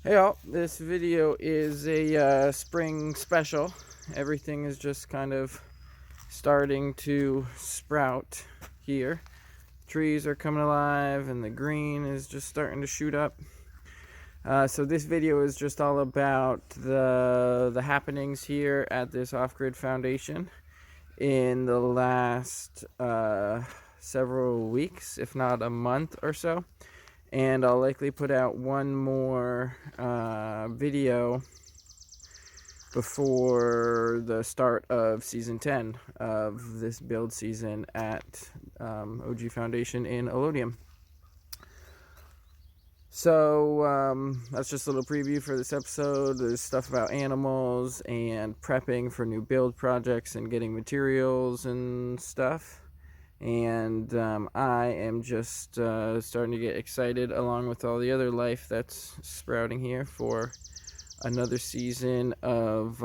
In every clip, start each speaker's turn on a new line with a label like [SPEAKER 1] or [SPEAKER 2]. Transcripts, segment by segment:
[SPEAKER 1] Hey all, this video is a spring special. Everything is just kind of starting to sprout here. Trees are coming alive and the green is just starting to shoot up. So this video is just all about the happenings here at this Off-Grid Foundation in the last several weeks, if not a month or so. And I'll likely put out one more video before the start of season 10 of this build season at OG Foundation in Elodium. So that's just a little preview for this episode. There's stuff about animals and prepping for new build projects and getting materials and stuff. And I am just starting to get excited, along with all the other life that's sprouting here, for another season of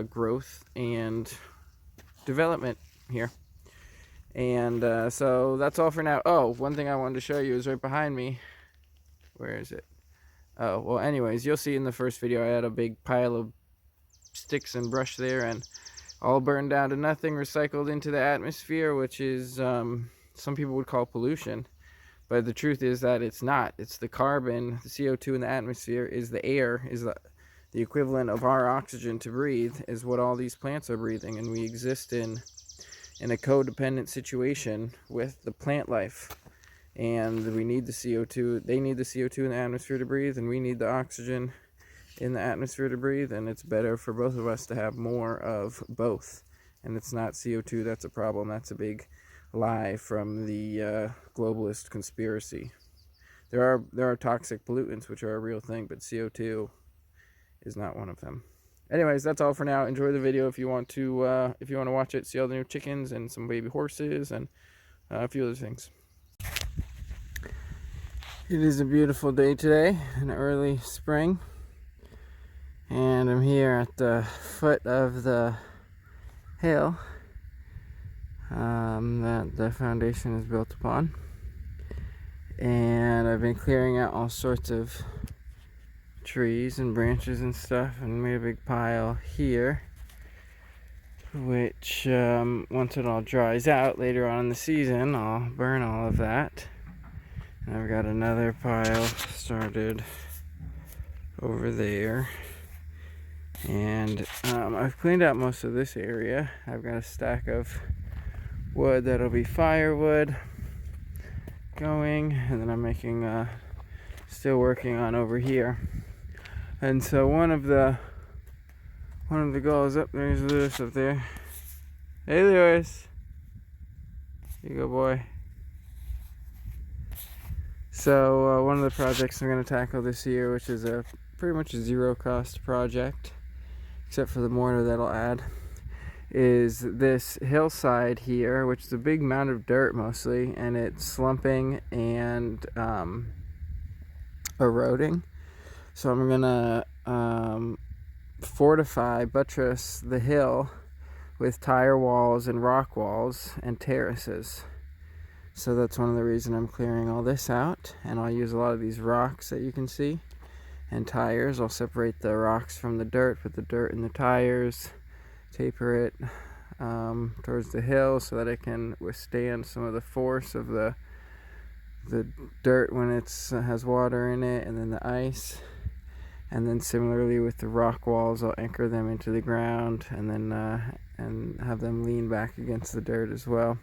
[SPEAKER 1] growth and development here. And so that's all for now. Oh, one thing I wanted to show you is right behind me. Where is it? Oh, well, anyways, you'll see in the first video I had a big pile of sticks and brush there, and all burned down to nothing, recycled into the atmosphere, which is some people would call pollution. But the truth is that it's not. It's the carbon, the CO2 in the atmosphere is the air, is the equivalent of our oxygen to breathe, is what all these plants are breathing. And we exist in a codependent situation with the plant life. And we need the CO2, they need the CO2 in the atmosphere to breathe, and we need the oxygen in the atmosphere to breathe, and it's better for both of us to have more of both. And it's not CO2 that's a problem. That's a big lie from the globalist conspiracy. There are toxic pollutants, which are a real thing, but CO2 is not one of them. Anyways, that's all for now. Enjoy the video if you want to watch it. See all the new chickens and some baby horses and a few other things. It is a beautiful day today, in early spring. And I'm here at the foot of the hill that the foundation is built upon. And I've been clearing out all sorts of trees and branches and stuff, and made a big pile here, which once it all dries out later on in the season, I'll burn all of that. And I've got another pile started over there. And I've cleaned out most of this area. I've got a stack of wood that'll be firewood going, and then I'm making still working on over here. And so one of the goals, up there's Lewis up there. Hey Lewis, you go boy. So one of the projects I'm going to tackle this year, which is a pretty much a zero cost project, except for the mortar that'll add, is this hillside here, which is a big mound of dirt mostly, and it's slumping and eroding. So I'm gonna buttress the hill with tire walls and rock walls and terraces. So that's one of the reasons I'm clearing all this out, and I'll use a lot of these rocks that you can see and tires. I'll separate the rocks from the dirt, put the dirt in the tires, taper it towards the hill so that it can withstand some of the force of the dirt when it has water in it, and then the ice. And then similarly with the rock walls, I'll anchor them into the ground and then and have them lean back against the dirt as well.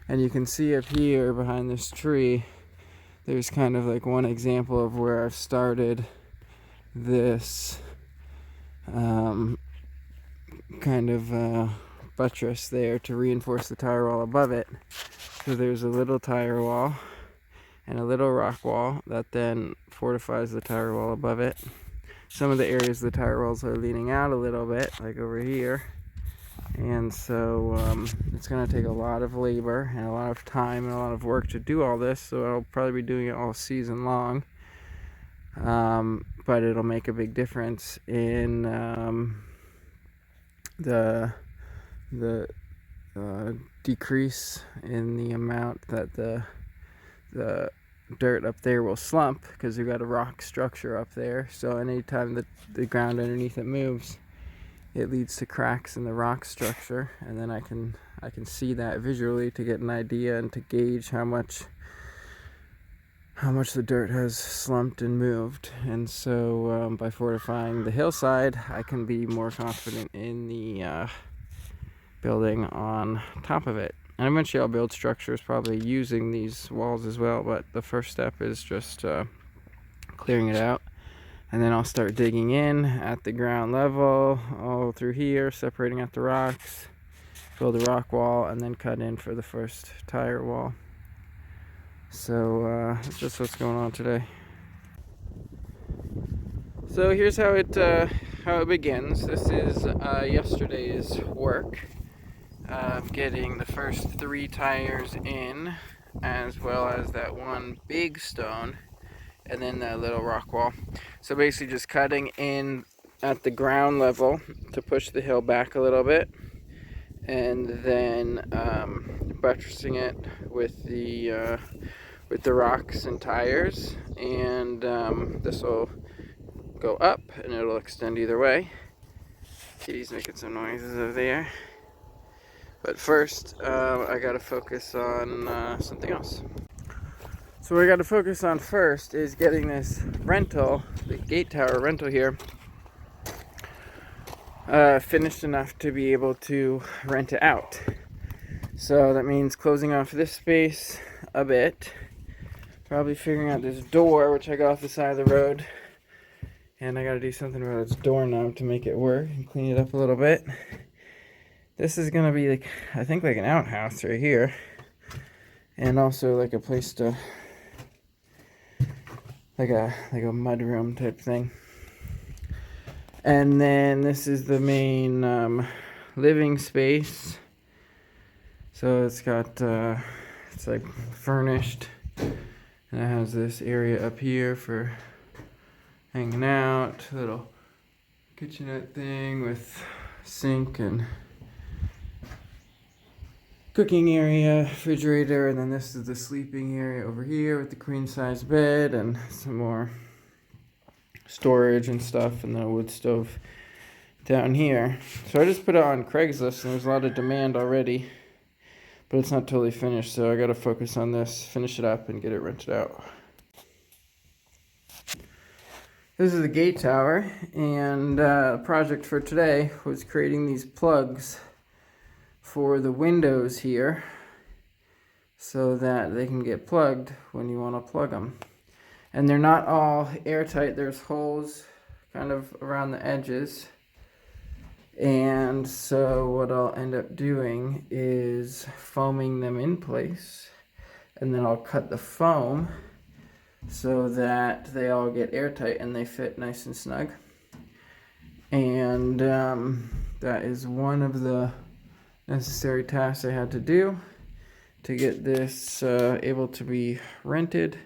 [SPEAKER 1] And you can see up here behind this tree, there's kind of like one example of where I've started this kind of buttress there to reinforce the tire wall above it. So there's a little tire wall and a little rock wall that then fortifies the tire wall above it. Some of the areas the tire walls are leaning out a little bit, like over here. And so it's going to take a lot of labor and a lot of time and a lot of work to do all this, so I'll probably be doing it all season long. But it'll make a big difference in the decrease in the amount that the dirt up there will slump because we've got a rock structure up there. So anytime the ground underneath it moves, it leads to cracks in the rock structure, and then I can see that visually to get an idea and to gauge how much the dirt has slumped and moved. And so by fortifying the hillside, I can be more confident in the building on top of it. And eventually I'll build structures probably using these walls as well, but the first step is just clearing it out. And then I'll start digging in at the ground level, all through here, separating out the rocks, build a rock wall, and then cut in for the first tire wall. So that's just what's going on today. So here's how it begins. This is yesterday's work. Getting the first 3 tires in, as well as that one big stone, and then that little rock wall. So basically just cutting in at the ground level to push the hill back a little bit, and then buttressing it with the rocks and tires, and this will go up and it'll extend either way. Kitty's making some noises over there. But first, I gotta focus on something else. So what I gotta focus on first is getting this rental, the gate tower rental here, finished enough to be able to rent it out. So that means closing off this space a bit, probably figuring out this door, which I got off the side of the road, and I gotta do something about its doorknob to make it work and clean it up a little bit. This is gonna be like, I think, like an outhouse right here, and also like a place to, like a mudroom type thing. And then this is the main living space. So it's got it's like furnished, and it has this area up here for hanging out, little kitchenette thing with sink and cooking area, refrigerator, and then this is the sleeping area over here with the queen size bed and some more storage and stuff, and then a wood stove down here. So I just put it on Craigslist, and there's a lot of demand already, but it's not totally finished, so I gotta focus on this, finish it up, and get it rented out. This is the gate tower, and the project for today was creating these plugs for the windows here so that they can get plugged when you want to plug them. And they're not all airtight, there's holes kind of around the edges. And so what I'll end up doing is foaming them in place, and then I'll cut the foam so that they all get airtight and they fit nice and snug. And that is one of the necessary tasks I had to do to get this able to be rented.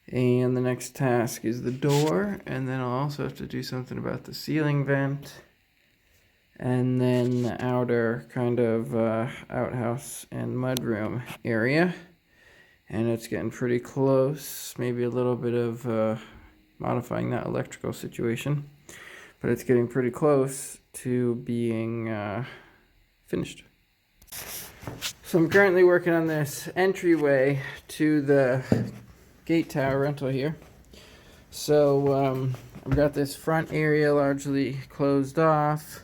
[SPEAKER 1] And the next task is the door, and then I'll also have to do something about the ceiling vent, and then the outer kind of outhouse and mudroom area. And it's getting pretty close, maybe a little bit of modifying that electrical situation, but it's getting pretty close to being finished. So I'm currently working on this entryway to the gate tower rental here. So I've got this front area largely closed off,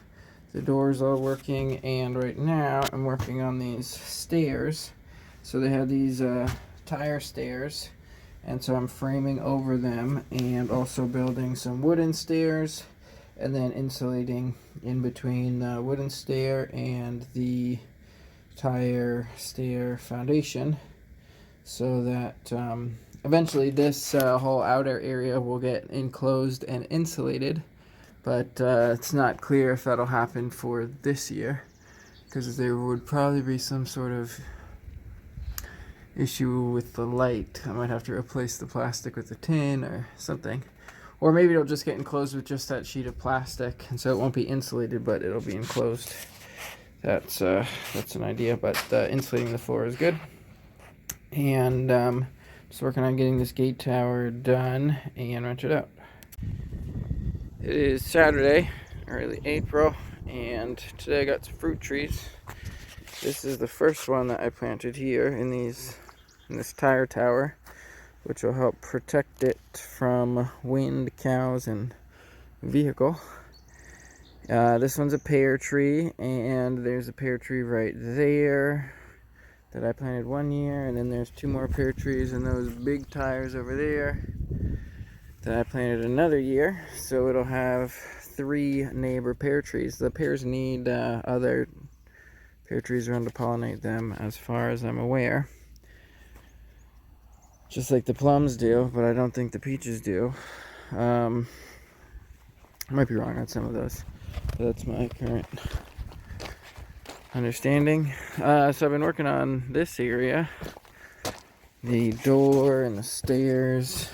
[SPEAKER 1] the doors all working, and right now I'm working on these stairs. So they have these tire stairs, and so I'm framing over them and also building some wooden stairs, and then insulating in between the wooden stair and the tire stair foundation, so that eventually this whole outer area will get enclosed and insulated. But it's not clear if that'll happen for this year, because there would probably be some sort of issue with the light. I might have to replace the plastic with the tin or something. Or maybe it'll just get enclosed with just that sheet of plastic, and so it won't be insulated, but it'll be enclosed. That's an idea, but insulating the floor is good. And Just working on getting this gate tower done and rented out. It is Saturday, early April, and today I got some fruit trees. This is the first one that I planted here in this tire tower, which will help protect it from wind, cows, and vehicle. This one's a pear tree, and there's a pear tree right there that I planted one year, and then there's 2 more pear trees and those big tires over there that I planted another year. So it'll have 3 neighbor pear trees. The pears need other pear trees around to pollinate them, as far as I'm aware. Just like the plums do, but I don't think the peaches do. I might be wrong on some of those, but that's my current understanding. So I've been working on this area. The door and the stairs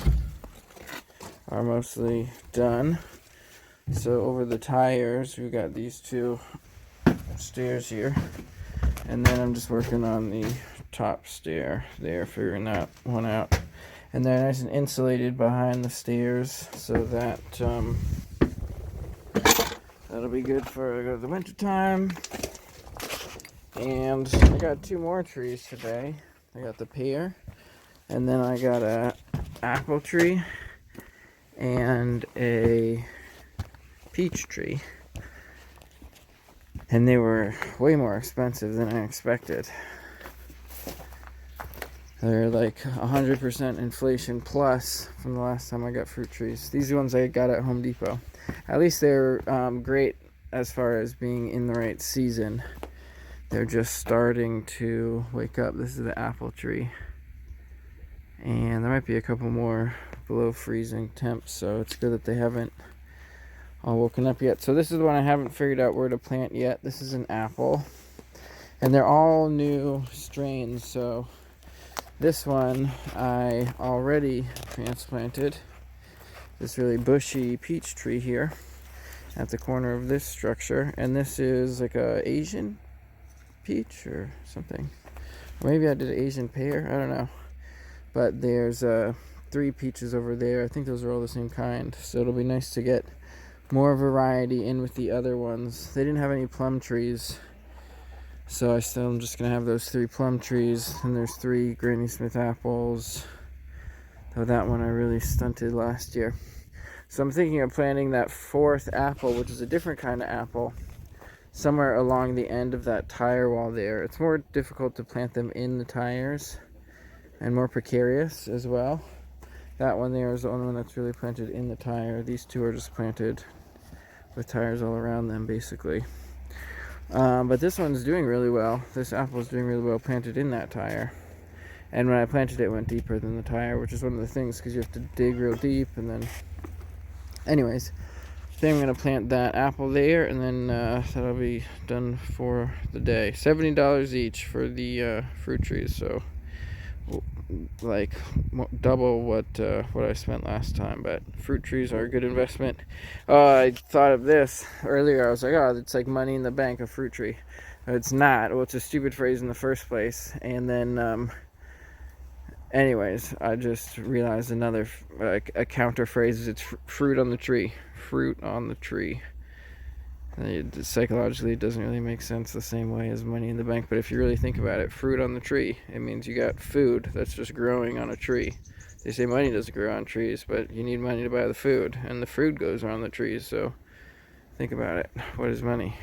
[SPEAKER 1] are mostly done. So over the tires, we've got these 2 stairs here, and then I'm just working on the top stair there, figuring that one out. And they're nice and insulated behind the stairs, so that that'll be good for the winter time. And I got 2 more trees today. I got the pear, and then I got a apple tree and a peach tree. And they were way more expensive than I expected. They're like 100% inflation plus from the last time I got fruit trees. These ones I got at Home Depot. At least they're great as far as being in the right season. They're just starting to wake up. This is the apple tree. And there might be a couple more below freezing temps, so it's good that they haven't all woken up yet. So this is the one I haven't figured out where to plant yet. This is an apple. And they're all new strains, so this one I already transplanted. This really bushy peach tree here at the corner of this structure. And this is like a Asian peach or something. Or maybe I did an Asian pear, I don't know. But there's 3 peaches over there. I think those are all the same kind. So it'll be nice to get more variety in with the other ones. They didn't have any plum trees, so I'm just gonna have those 3 plum trees. And there's 3 Granny Smith apples, though that one I really stunted last year. So I'm thinking of planting that 4th apple, which is a different kind of apple, somewhere along the end of that tire wall there. It's more difficult to plant them in the tires and more precarious as well. That one there is the only one that's really planted in the tire. These 2 are just planted with tires all around them, basically. But this one's doing really well. This apple is doing really well planted in that tire. And when I planted it, it went deeper than the tire, which is one of the things, because you have to dig real deep. And then, anyways, I think I'm going to plant that apple there, and then that'll be done for the day. $70 each for the fruit trees, so like double what I spent last time. But fruit trees are a good investment. I thought of this earlier. I was like, oh, it's like money in the bank, a fruit tree. It's not. Well, it's a stupid phrase in the first place. And then anyways, I just realized another a counter phrase is it's fruit on the tree. Fruit on the tree. Psychologically, it doesn't really make sense the same way as money in the bank, but if you really think about it, fruit on the tree, it means you got food that's just growing on a tree. They say money doesn't grow on trees, but you need money to buy the food, and the food goes on the trees, so think about it. What is money?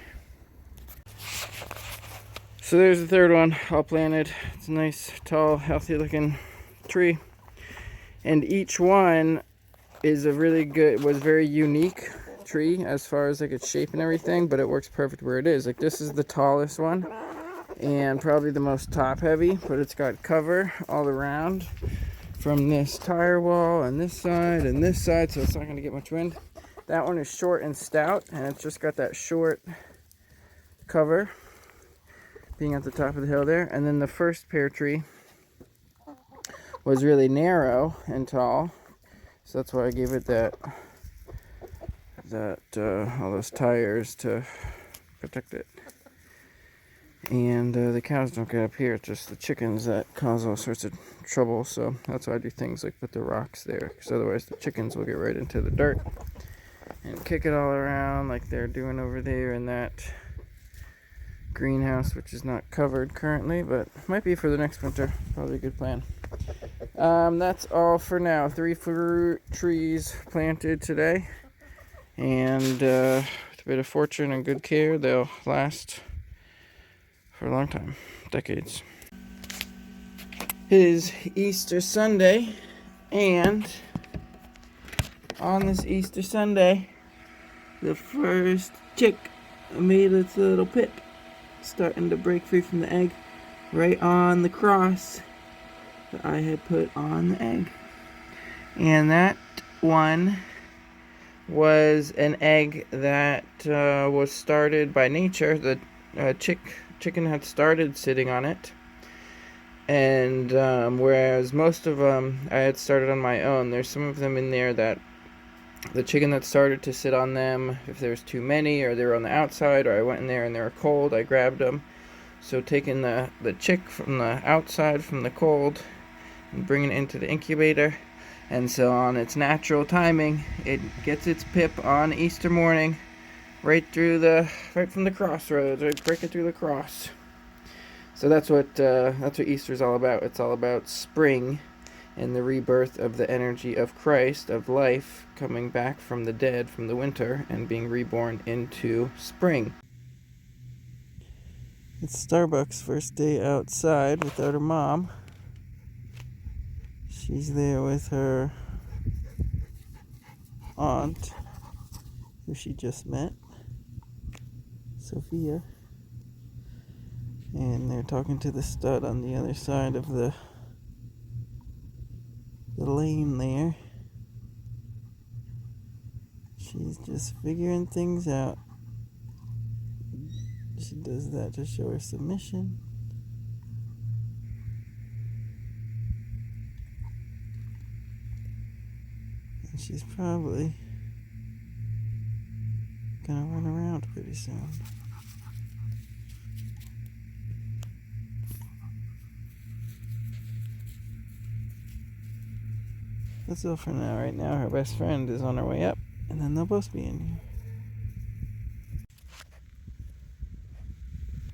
[SPEAKER 1] So there's the 3rd one, all planted. It's a nice, tall, healthy looking tree, and each one is was very unique tree as far as like its shape and everything, but it works perfect where it is. Like this is the tallest one and probably the most top heavy, but it's got cover all around from this tire wall and this side, so it's not going to get much wind. That one is short and stout, and it's just got that short cover being at the top of the hill there. And then the first pear tree was really narrow and tall, so that's why I gave it that all those tires to protect it. And the cows don't get up here. It's just the chickens that cause all sorts of trouble. So that's why I do things like put the rocks there, because otherwise the chickens will get right into the dirt and kick it all around like they're doing over there in that greenhouse, which is not covered currently, but might be for the next winter. Probably a good plan. That's all for now. 3 fruit trees planted today, and with a bit of fortune and good care, they'll last for a long time, decades. It is Easter Sunday, and on this Easter Sunday, the first chick made its little pip, starting to break free from the egg right on the cross that I had put on the egg. And that one was an egg that was started by nature. The chicken had started sitting on it, and whereas most of them I had started on my own, there's some of them in there that the chicken that started to sit on them, if there was too many or they were on the outside or I went in there and they were cold, I grabbed them. So taking the chick from the outside from the cold and bringing it into the incubator, and so on its natural timing, it gets its pip on Easter morning right from the crossroads, right breaking through the cross. So that's what Easter's all about. It's all about spring and the rebirth of the energy of Christ, of life, coming back from the dead, from the winter, and being reborn into spring. It's Starbucks' first day outside without her mom. She's there with her aunt, who she just met, Sophia. And they're talking to the stud on the other side of the lane there. She's just figuring things out. She does that to show her submission. And she's probably gonna run around pretty soon. That's all for now. Right now, her best friend is on her way up, and then they'll both be in here.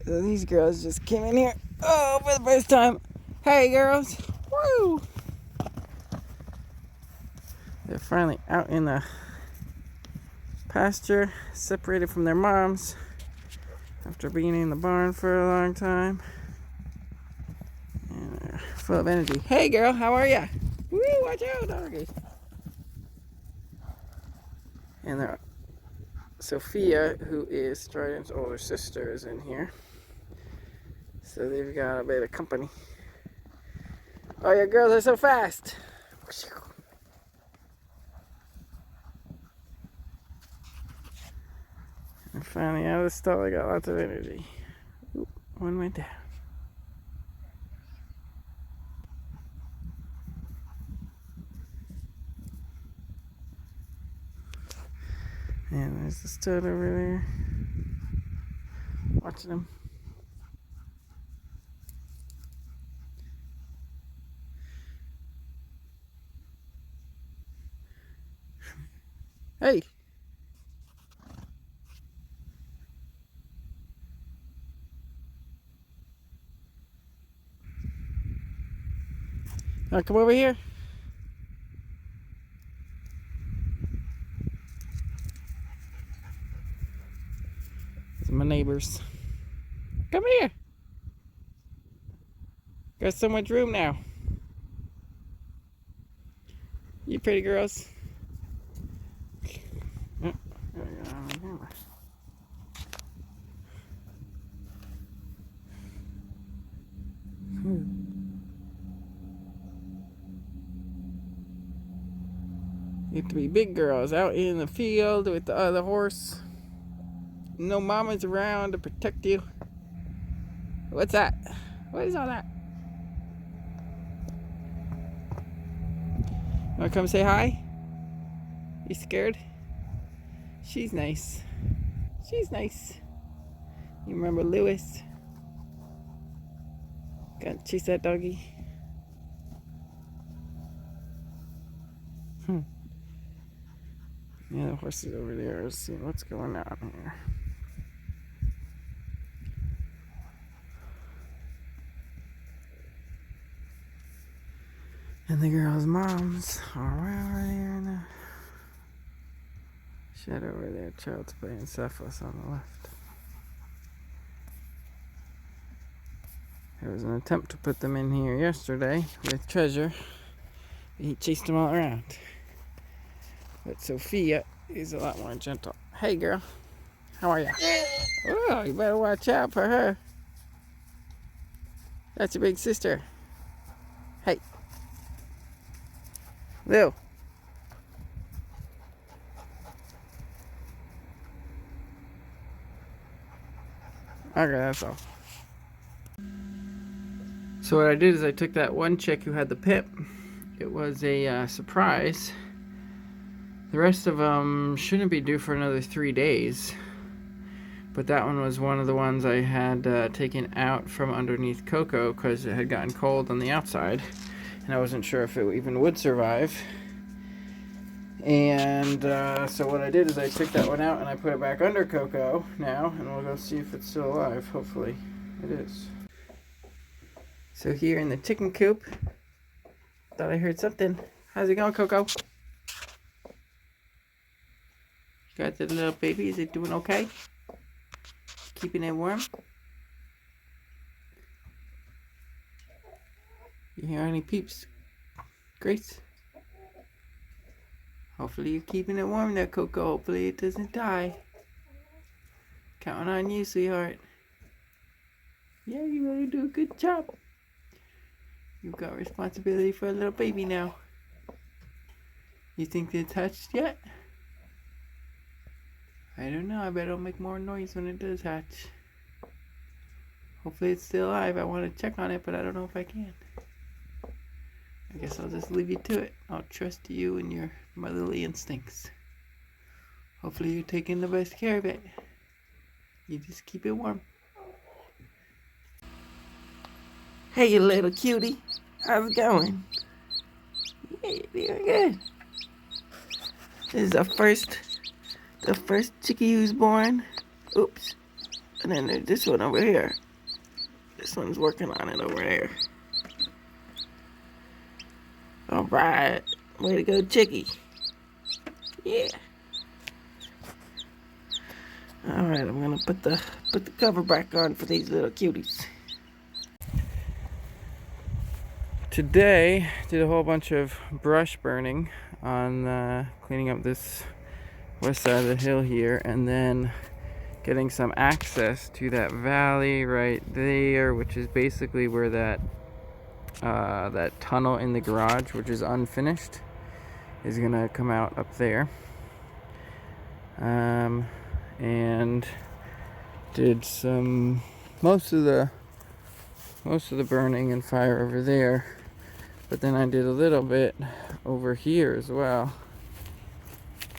[SPEAKER 1] So these girls just came in here, for the first time. Hey, girls! Woo! They're finally out in the pasture, separated from their moms after being in the barn for a long time. And they're full of energy. Hey, girl, how are ya? Woo, watch out, doggy. And Sophia, who is Strident's older sister, is in here. So they've got a bit of company. Oh, your girls are so fast. And finally out of the stall, I got lots of energy. Oop, one went down. And there's the stud over there, watching him. Hey! Now come over here. These are my neighbors. Come here. Got so much room now. You pretty girls. You have to be big girls out in the field with the other horse. No mama's around to protect you. What's that? What is all that? Wanna come say hi? You scared? She's nice. She's nice. You remember Lewis? Gotta chase that doggy. Yeah, the horse is over there. Let's see what's going on here. And the girls' moms are way over there in the shed over there. Child's playing Cephas on the left. There was an attempt to put them in here yesterday with Treasure. He chased them all around. But Sophia is a lot more gentle. Hey girl, how are you? Oh, you better watch out for her. That's your big sister. Hey. Lou. Okay, that's all. So what I did is I took that one chick who had the pip. It was a surprise. The rest of them shouldn't be due for another 3 days. But that one was one of the ones I had taken out from underneath Coco because it had gotten cold on the outside. And I wasn't sure if it even would survive. And so what I did is I took that one out and I put it back under Coco now. And we'll go see if it's still alive. Hopefully it is. So here in the chicken coop. Thought I heard something. How's it going, Coco? Got the little baby. Is it doing okay? Keeping it warm? You hear any peeps? Grace? Hopefully you're keeping it warm there, Coco. Hopefully it doesn't die. Counting on you, sweetheart. Yeah, you really do a good job. You've got responsibility for a little baby now. You think it's hatched yet? I don't know. I bet it'll make more noise when it does hatch. Hopefully it's still alive. I want to check on it, but I don't know if I can. I guess I'll just leave you to it. I'll trust you and your motherly instincts. Hopefully you're taking the best care of it. You just keep it warm. Hey, you little cutie. How's it going? Yeah, you're good. This is the first chickie who's born. Oops. And then there's this one over here. This one's working on it over there. Alright. Way to go, chickie. Yeah. Alright, I'm gonna put the cover back on for these little cuties. Today, did a whole bunch of brush burning on cleaning up this west side of the hill here, and then getting some access to that valley right there, which is basically where that tunnel in the garage, which is unfinished, is gonna come out up there. And did most of the burning and fire over there, but then I did a little bit over here as well,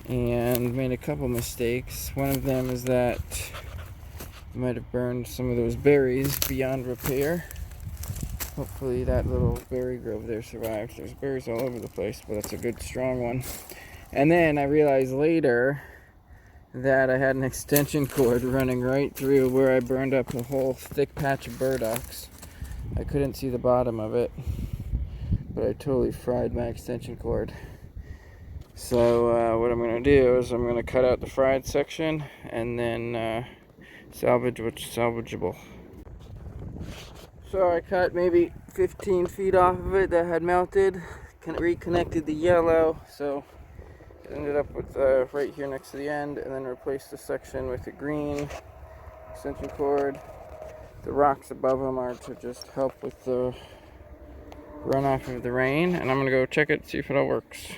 [SPEAKER 1] and made a couple mistakes. One of them is that I might have burned some of those berries beyond repair. Hopefully that little berry grove there survives. There's berries all over the place, but that's a good strong one. And then I realized later that I had an extension cord running right through where I burned up a whole thick patch of burdocks. I couldn't see the bottom of it, but I totally fried my extension cord. So what I'm going to do is I'm going to cut out the fried section and then salvage what's salvageable. So I cut maybe 15 feet off of it that had melted, reconnected the yellow, so it ended up with right here next to the end, and then replaced the section with the green extension cord. The rocks above them are to just help with the runoff of the rain, and I'm gonna go check it, see if it all works.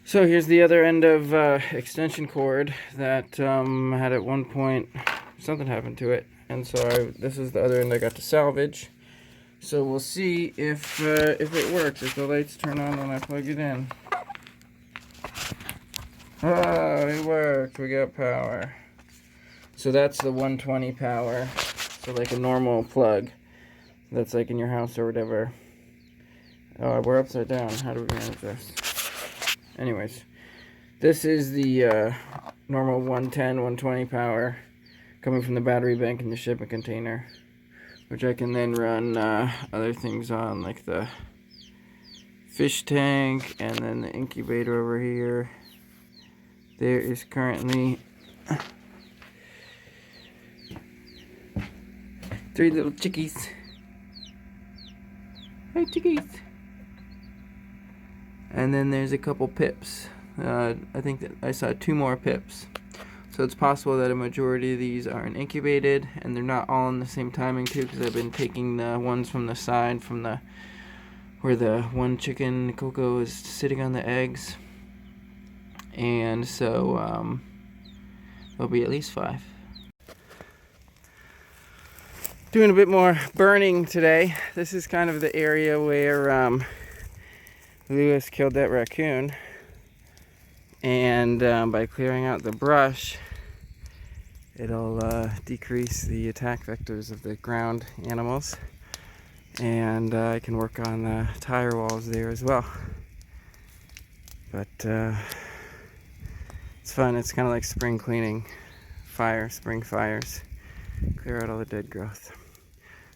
[SPEAKER 1] So here's the other end of extension cord that had at one point something happened to it, and so this is the other end I got to salvage. So we'll see if it works, if the lights turn on when I plug it in. Oh, it worked. We got power. So that's the 120 power. So like a normal plug. that's like in your house or whatever. Oh, we're upside down. How do we manage this? Anyways, this is the normal 110, 120 power coming from the battery bank in the shipping container, which I can then run other things on, like the fish tank and then the incubator over here. There is currently 3 little chickies. Hi, chickies. And then there's a couple pips. I think that I saw 2 more pips. So it's possible that a majority of these aren't incubated, and they're not all in the same timing too, because I've been taking the ones from the side, from the where the one chicken Coco is sitting on the eggs, and so there'll be at least 5. Doing a bit more burning today. This is kind of the area where Lewis killed that raccoon, and by clearing out the brush, it'll decrease the attack vectors of the ground animals, and I can work on the tire walls there as well. But it's fun. It's kind of like spring cleaning, spring fires, clear out all the dead growth.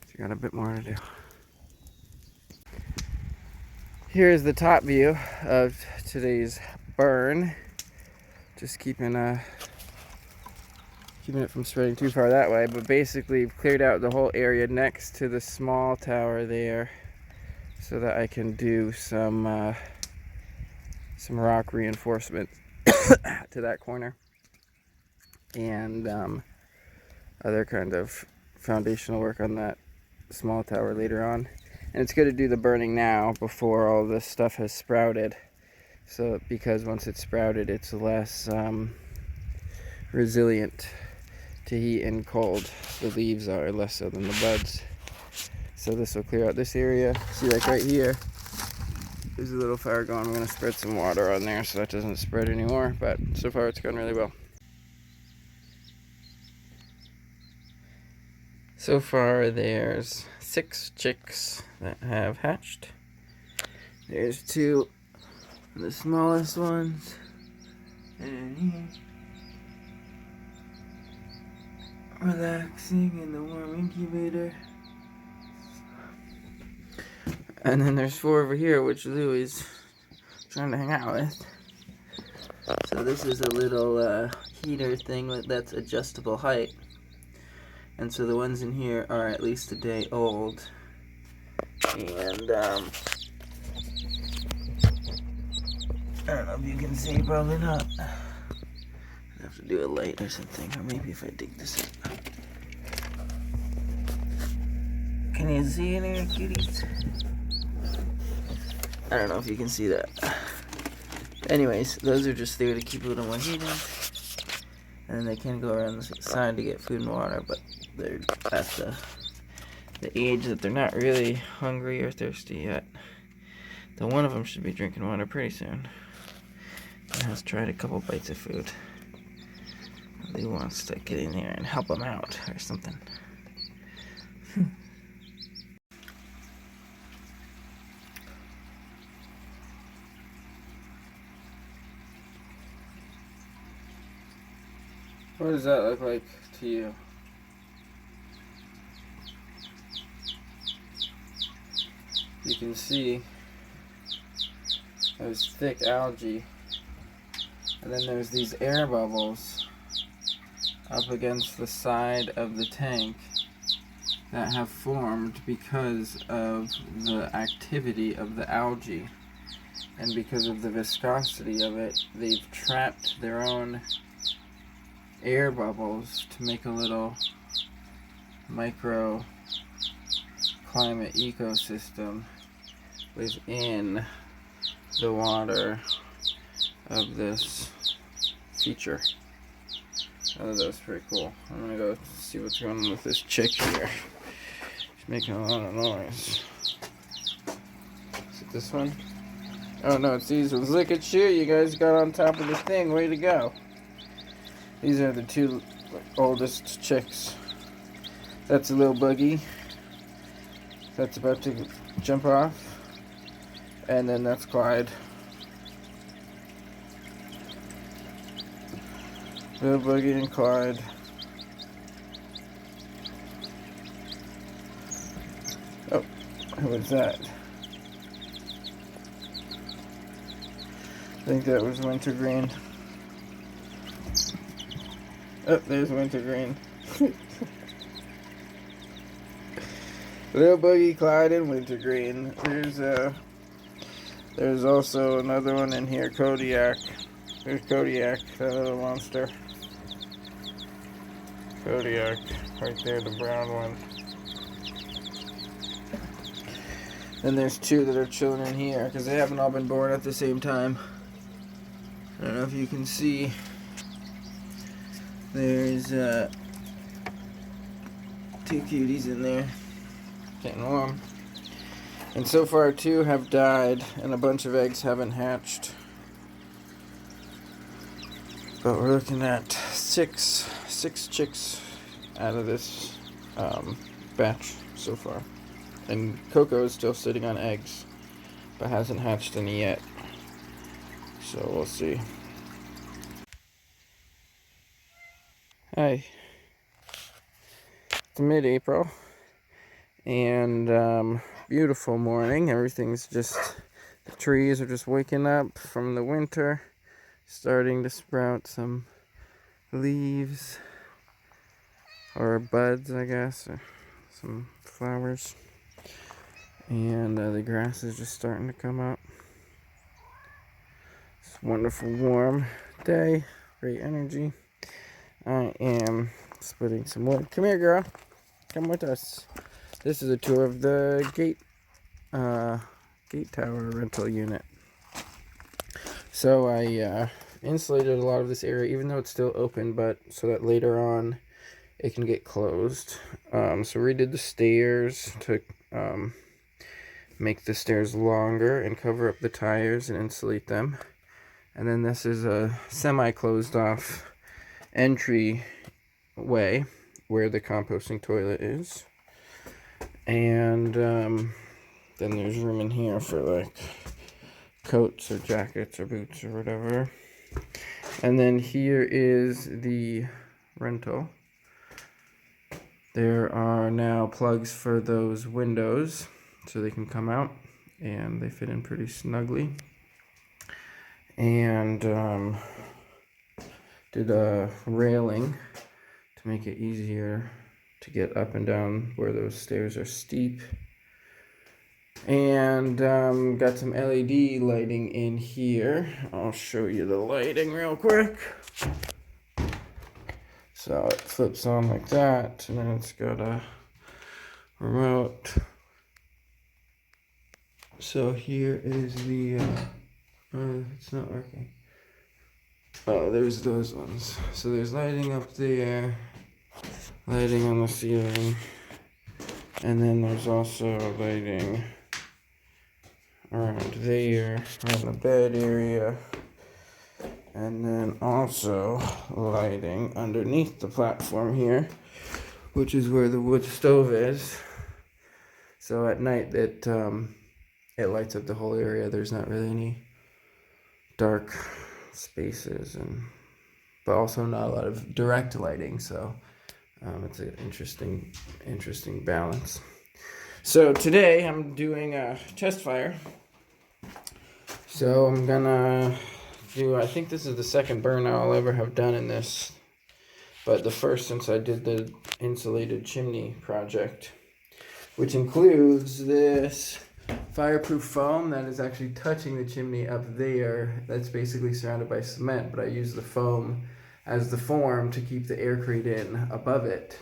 [SPEAKER 1] So you got a bit more to do. Here's the top view of today's burn. Just keeping it from spreading too far that way, but basically cleared out the whole area next to the small tower there, so that I can do some rock reinforcement to that corner, and other kind of foundational work on that small tower later on. And it's good to do the burning now before all this stuff has sprouted, so because once it's sprouted, it's less resilient to heat and cold. The leaves are less so than the buds. So this will clear out this area. See, like right here, there's a little fire going. I'm going to spread some water on there so that doesn't spread anymore, but so far it's going really well. So far there's 6 chicks that have hatched. There's 2 of the smallest ones, and here, relaxing in the warm incubator. And then there's 4 over here, which Lou is trying to hang out with. So this is a little heater thing that's adjustable height. And so the ones in here are at least a day old. And I don't know if you can see, probably not. I have to do a light or something, or maybe if I dig this up. Can you see any of the cuties? I don't know if you can see that. Anyways, those are just there to keep a little more heated. And they can go around the side to get food and water, but they're at the age that they're not really hungry or thirsty yet. The one of them should be drinking water pretty soon. He has tried a couple bites of food. He wants to get in there and help him out or something. What does that look like to you? You can see there's thick algae, and then there's these air bubbles up against the side of the tank that have formed because of the activity of the algae, and because of the viscosity of it, they've trapped their own air bubbles to make a little micro climate ecosystem within the water of this feature. Oh, that was pretty cool. I'm gonna go see what's going on with this chick here. She's making a lot of noise. Is it this one? Oh no, it's these ones. Look at you, you guys got on top of the thing. Way to go. These are the 2 oldest chicks. That's a little buggy. that's about to jump off. And then that's Clyde. Little Boogie and Clyde. Oh, who was that? I think that was Wintergreen. Oh, there's Wintergreen. Little Boogie, Clyde, and Wintergreen. There's also another one in here, Kodiak. There's Kodiak, that little monster. Kodiak, right there, the brown one. And there's two that are chilling in here because they haven't all been born at the same time. I don't know if you can see. There's two cuties in there, getting warm. And so far 2 have died and a bunch of eggs haven't hatched. But we're looking at six chicks out of this batch so far. And Coco is still sitting on eggs, but hasn't hatched any yet. So we'll see. Hi. It's mid-April. And beautiful morning. Everything's just, the trees are just waking up from the winter, starting to sprout some leaves or buds, I guess, or some flowers. And the grass is just starting to come up. It's a wonderful warm day, great energy. I am splitting some wood. Come here, girl. Come with us. This is a tour of the gate tower rental unit. So I insulated a lot of this area, even though it's still open, but so that later on it can get closed. So redid the stairs to make the stairs longer and cover up the tires and insulate them. And then this is a semi-closed off entry way where the composting toilet is. And then there's room in here for like coats or jackets or boots or whatever. And then here is the rental. There are now plugs for those windows so they can come out, and they fit in pretty snugly. And did a railing to make it easier to get up and down where those stairs are steep. And got some LED lighting in here. I'll show you the lighting real quick. So it flips on like that, and then it's got a remote. So here is the, it's not working. Oh, there's those ones. So there's lighting up there, lighting on the ceiling, and then there's also lighting around there, around the bed area, and then also lighting underneath the platform here, which is where the wood stove is. So at night it lights up the whole area. There's not really any dark spaces, but also not a lot of direct lighting. So it's an interesting balance. So today I'm doing a test fire. So I'm gonna do, I think this is the second burn I'll ever have done in this, but the first since I did the insulated chimney project, which includes this fireproof foam that is actually touching the chimney up there. That's basically surrounded by cement, but I use the foam as the form to keep the aircrete in above it.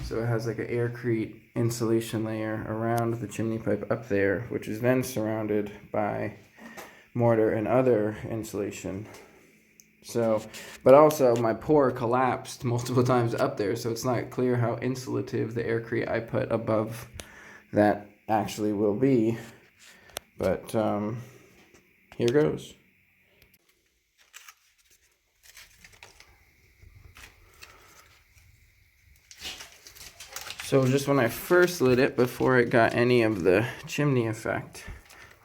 [SPEAKER 1] So it has like an aircrete insulation layer around the chimney pipe up there, which is then surrounded by mortar and other insulation. So, but also my pour collapsed multiple times up there, so it's not clear how insulative the aircrete I put above that actually will be. But here goes. So just when I first lit it, before it got any of the chimney effect,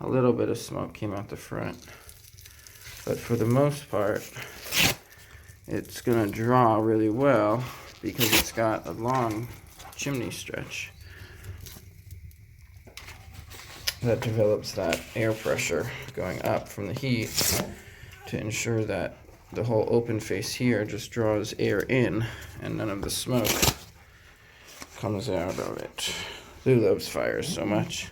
[SPEAKER 1] a little bit of smoke came out the front. But for the most part, it's gonna draw really well because it's got a long chimney stretch that develops that air pressure going up from the heat to ensure that the whole open face here just draws air in and none of the smoke comes out of it. Lou loves fires so much.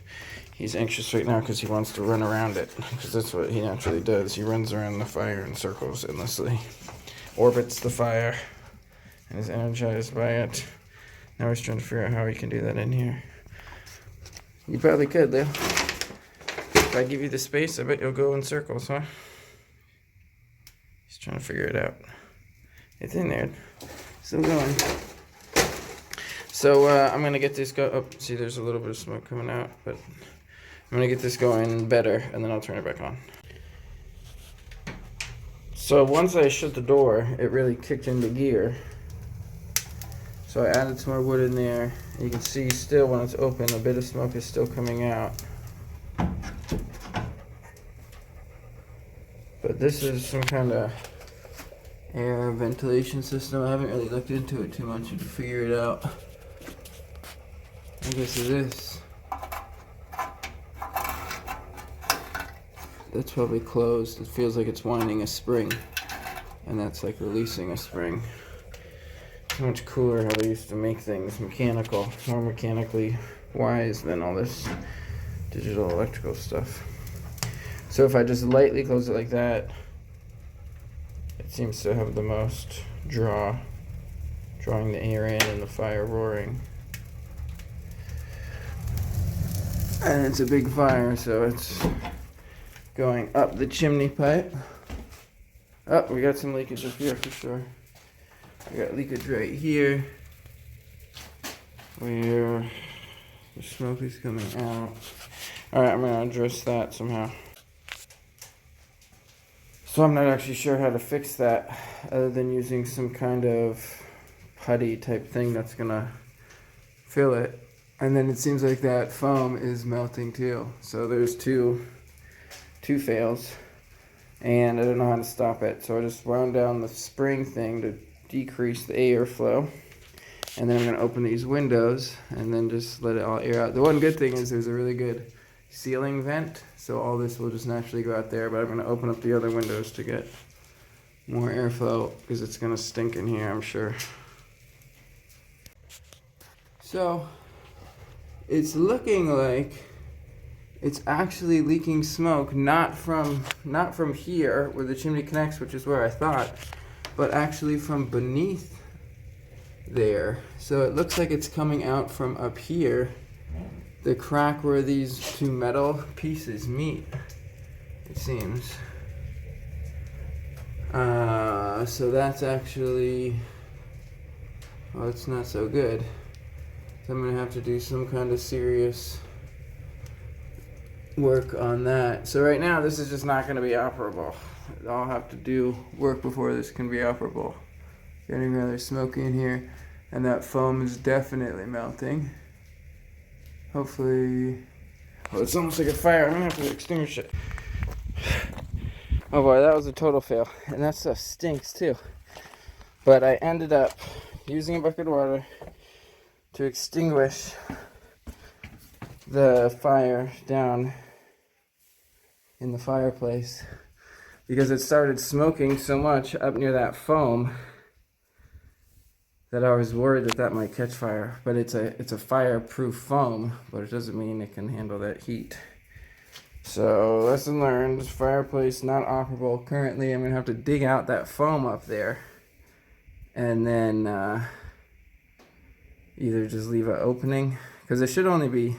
[SPEAKER 1] He's anxious right now because he wants to run around it, because that's what he naturally does. He runs around the fire in circles endlessly, orbits the fire, and is energized by it. Now he's trying to figure out how he can do that in here. You probably could, Lou. If I give you the space, I bet you'll go in circles, huh? He's trying to figure it out. It's in there. Still going. So I'm going to get this go. Oh, see, there's a little bit of smoke coming out, but I'm going to get this going better, and then I'll turn it back on. So once I shut the door, it really kicked into gear. So I added some more wood in there. You can see still when it's open, a bit of smoke is still coming out. But this is some kind of air ventilation system. I haven't really looked into it too much to figure it out. I guess it is. That's probably closed. It feels like it's winding a spring. And that's like releasing a spring. So much cooler how they used to make things mechanical. More mechanically wise than all this digital electrical stuff. So if I just lightly close it like that, it seems to have the most drawing the air in and the fire roaring. And it's a big fire, so it's going up the chimney pipe. Oh, we got some leakage up here for sure. We got leakage right here where the smoke is coming out. Alright, I'm going to address that somehow. So I'm not actually sure how to fix that other than using some kind of putty type thing that's going to fill it. And then it seems like that foam is melting too. So there's two fails. And I don't know how to stop it. So I just wound down the spring thing to decrease the airflow. And then I'm going to open these windows and then just let it all air out. The one good thing is there's a really good ceiling vent. So all this will just naturally go out there. But I'm going to open up the other windows to get more airflow because it's going to stink in here, I'm sure. So it's looking like it's actually leaking smoke, not from here where the chimney connects, which is where I thought, but actually from beneath there. So it looks like it's coming out from up here, the crack where these two metal pieces meet, it seems. So that's actually, well, it's not so good. So I'm gonna have to do some kind of serious work on that. So right now this is just not going to be operable. I'll have to do work before this can be operable. Getting rather smoky in here, and that foam is definitely melting. Hopefully, oh, it's almost like a fire. I'm gonna have to extinguish it. Oh boy, that was a total fail, and that stuff stinks too. But I ended up using a bucket of water to extinguish the fire down in the fireplace because it started smoking so much up near that foam that I was worried that might catch fire. But it's a fireproof foam, but it doesn't mean it can handle that heat. So lesson learned, fireplace not operable. Currently I'm gonna have to dig out that foam up there and then either just leave an opening, because it should only be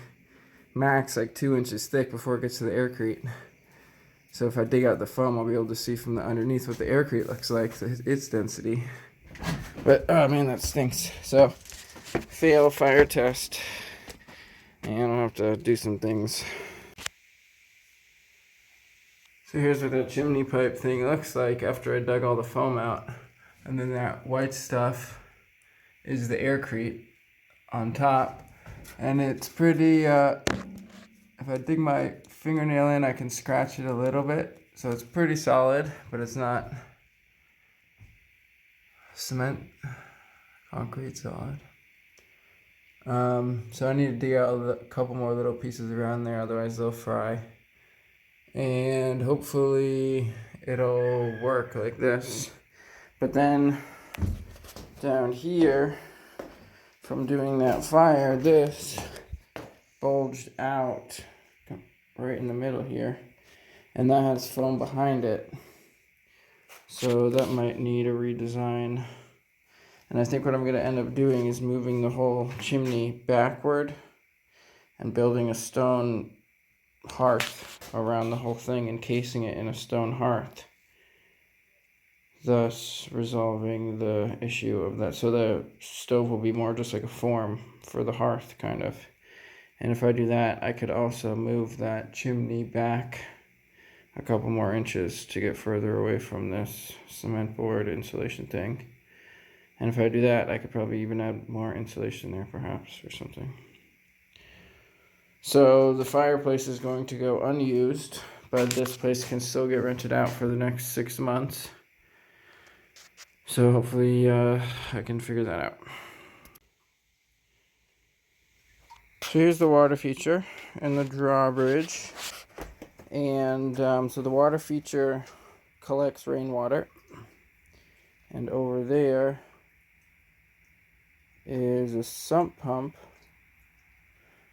[SPEAKER 1] max like 2 inches thick before it gets to the aircrete. So if I dig out the foam, I'll be able to see from the underneath what the aircrete looks like, its density. But oh man, that stinks. So fail fire test, and I'll have to do some things. So here's what that chimney pipe thing looks like after I dug all the foam out. And then that white stuff is the aircrete on top. And it's pretty, if I dig my fingernail in, I can scratch it a little bit. So it's pretty solid, but it's not cement, concrete solid. So I need to dig out a couple more little pieces around there, otherwise they'll fry. And hopefully it'll work like this. But then down here, from doing that fire, this bulged out right in the middle here, and that has foam behind it, so that might need a redesign. And I think what I'm going to end up doing is moving the whole chimney backward and building a stone hearth around the whole thing, encasing it in a stone hearth, thus resolving the issue of that. So the stove will be more just like a form for the hearth, kind of. And if I do that, I could also move that chimney back a couple more inches to get further away from this cement board insulation thing. And if I do that, I could probably even add more insulation there perhaps, or something. So the fireplace is going to go unused, but this place can still get rented out for the next 6 months. So hopefully I can figure that out. So here's the water feature and the drawbridge. And so the water feature collects rainwater. And over there is a sump pump,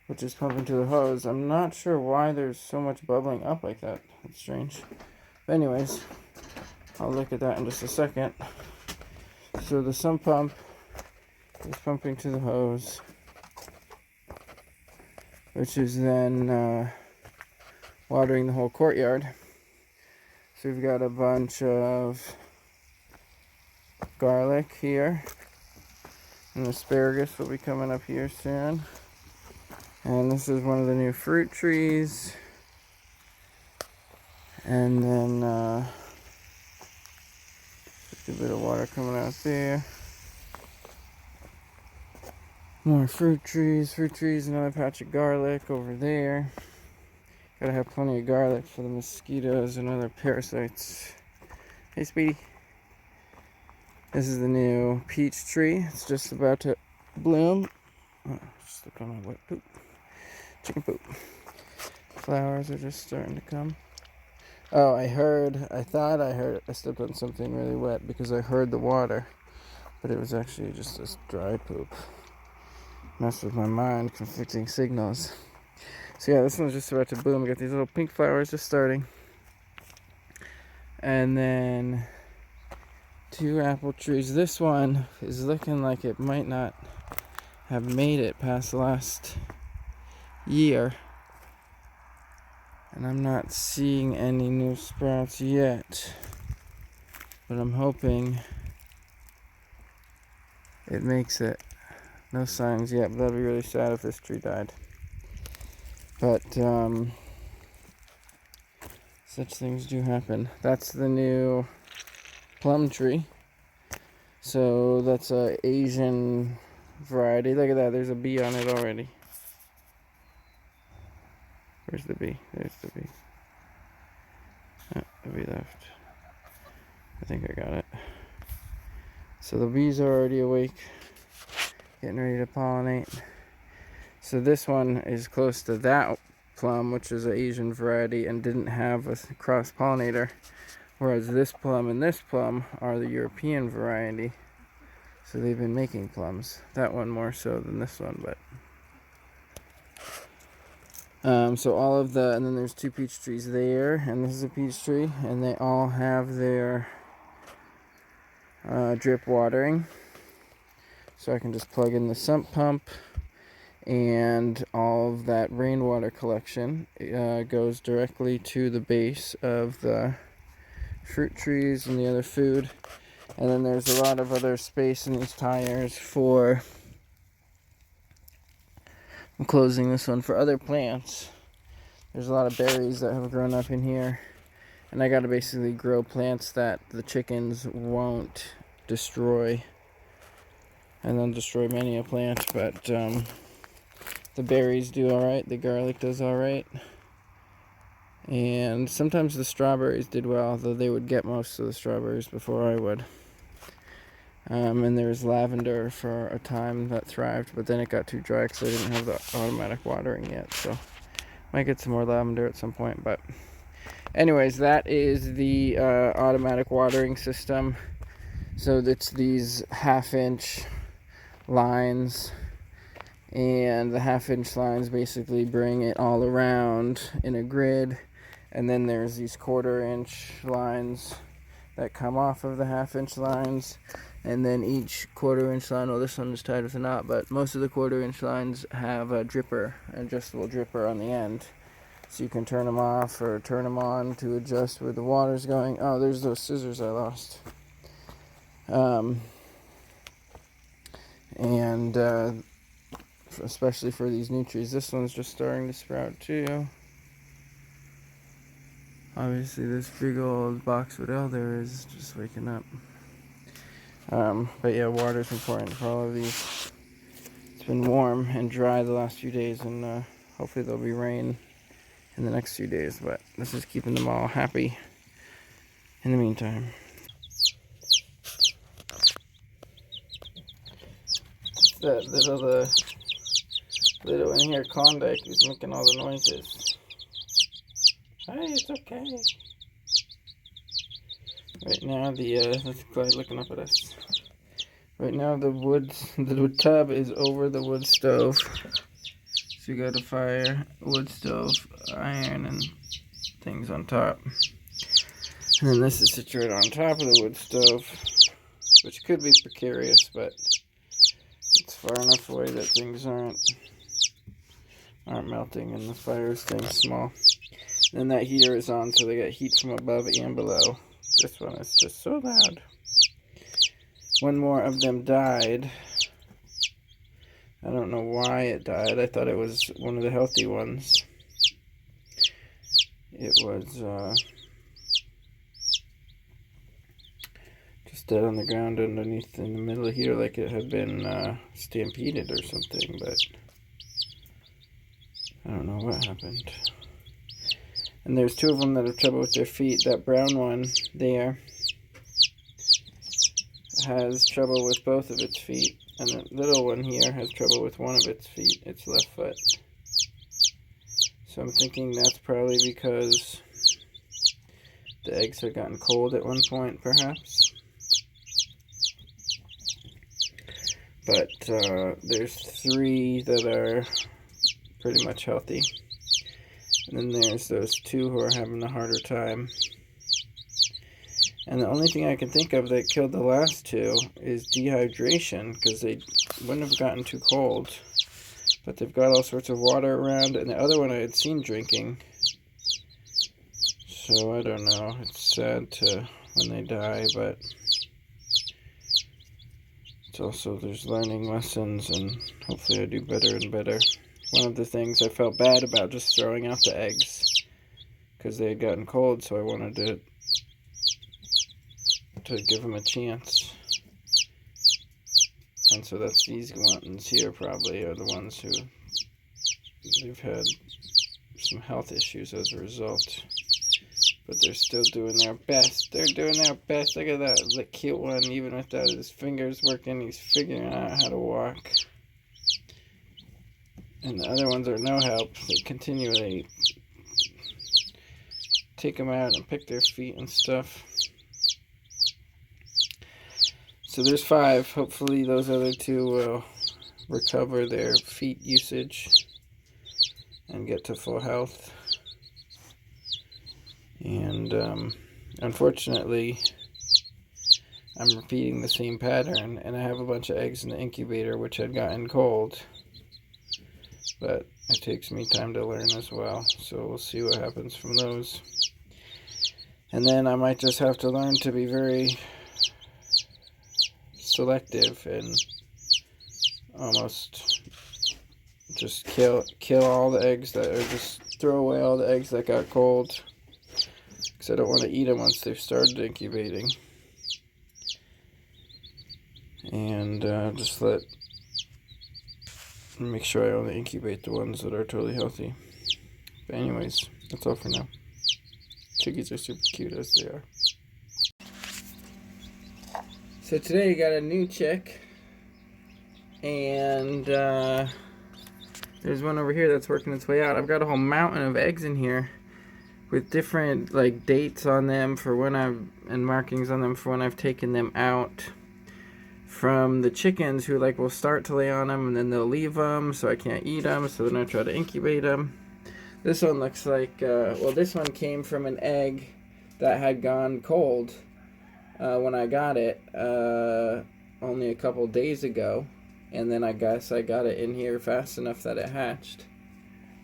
[SPEAKER 1] which is pumping to the hose. I'm not sure why there's so much bubbling up like that. That's strange. But anyways, I'll look at that in just a second. So the sump pump is pumping to the hose, which is then watering the whole courtyard. So we've got a bunch of garlic here, and asparagus will be coming up here soon. And this is one of the new fruit trees. And then just a bit of water coming out there. More fruit trees, another patch of garlic over there. Gotta have plenty of garlic for the mosquitoes and other parasites. Hey, Speedy. This is the new peach tree. It's just about to bloom. Oh, just look on my wet poop. Chicken poop. Flowers are just starting to come. Oh, I stepped on something really wet because I heard the water. But it was actually just this dry poop. Messed with my mind, conflicting signals. So yeah, this one's just about to bloom. We got these little pink flowers just starting. And then 2 apple trees. This one is looking like it might not have made it past the last year. And I'm not seeing any new sprouts yet. But I'm hoping it makes it. No signs yet, but that'd be really sad if this tree died. But such things do happen. That's the new plum tree. So that's a Asian variety. Look at that, there's a bee on it already. Where's the bee? There's the bee. Oh, the bee left. I think I got it. So the bees are already awake, getting ready to pollinate. So this one is close to that plum, which is an Asian variety and didn't have a cross pollinator, whereas this plum and this plum are the European variety. So they've been making plums. That one more so than this one, but so all of the, and then there's 2 peach trees there, and this is a peach tree, and they all have their drip watering. So I can just plug in the sump pump, and all of that rainwater collection goes directly to the base of the fruit trees and the other food. And then there's a lot of other space in these tires for, I'm closing this one, for other plants. There's a lot of berries that have grown up in here, and I gotta basically grow plants that the chickens won't destroy. and they'll destroy many a plant, but the berries do alright, the garlic does alright, and sometimes the strawberries did well, though they would get most of the strawberries before I would. And there was lavender for a time that thrived, but then it got too dry because I didn't have the automatic watering yet, so might get some more lavender at some point. But anyways, that is the automatic watering system. So it's these 1/2-inch lines, and the 1/2-inch lines basically bring it all around in a grid, and then there's these 1/4-inch lines that come off of the 1/2-inch lines, and then each 1/4-inch line, well, this one is tied with a knot, but most of the 1/4-inch lines have a dripper, an adjustable dripper on the end, so you can turn them off or turn them on to adjust where the water's going. Oh, there's those scissors I lost. And especially for these nutries, this one's just starting to sprout too. Obviously this big old boxwood elder is just waking up. But yeah, water is important for all of these. It's been warm and dry the last few days, and hopefully there'll be rain in the next few days, but this is keeping them all happy in the meantime. That little in here Klondike who's making all the noises. Hey, it's okay. Right now let's go looking up at us. Right now the wood tub is over the wood stove. So you got a fire, wood stove, iron, and things on top. And then this is situated on top of the wood stove, which could be precarious, but it's far enough away that things aren't melting and the fire is staying small. And then that heater is on, so they got heat from above and below. This one is just so loud. One more of them died. I don't know why it died. I thought it was one of the healthy ones. It was just dead on the ground underneath in the middle of here, like it had been stampeded or something, but I don't know what happened. And there's 2 of them that have trouble with their feet. That brown one there has trouble with both of its feet, and the little one here has trouble with one of its feet, its left foot. So I'm thinking that's probably because the eggs had gotten cold at one point, perhaps. But there's 3 that are pretty much healthy. And then there's those 2 who are having a harder time. And the only thing I can think of that killed the last 2 is dehydration, because they wouldn't have gotten too cold. But they've got all sorts of water around, and the other one I had seen drinking. So I don't know. It's sad when they die, but it's also, there's learning lessons, and hopefully I do better and better. One of the things I felt bad about just throwing out the eggs, because they had gotten cold, so I wanted to give them a chance. And so that's these ones here probably are the ones who they've had some health issues as a result. But they're still doing their best. They're doing their best. Look at that cute one, even without his fingers working, he's figuring out how to walk. And the other ones are no help. They continually take them out and pick their feet and stuff. So there's 5. Hopefully those other 2 will recover their feet usage and get to full health. And unfortunately, I'm repeating the same pattern, and I have a bunch of eggs in the incubator which had gotten cold. But it takes me time to learn as well, so we'll see what happens from those. And then I might just have to learn to be very selective and almost just kill all the eggs that, or just throw away all the eggs that got cold, because I don't want to eat them once they've started incubating. and just make sure I only incubate the ones that are totally healthy. But anyways, that's all for now. Chickies are super cute as they are. So today I got a new chick, and there's one over here that's working its way out. I've got a whole mountain of eggs in here with different like dates on them for when and markings on them for when I've taken them out from the chickens who will start to lay on them and then they'll leave them, so I can't eat them, so then I try to incubate them. This one looks like, this one came from an egg that had gone cold when I got it only a couple days ago, and then I guess I got it in here fast enough that it hatched.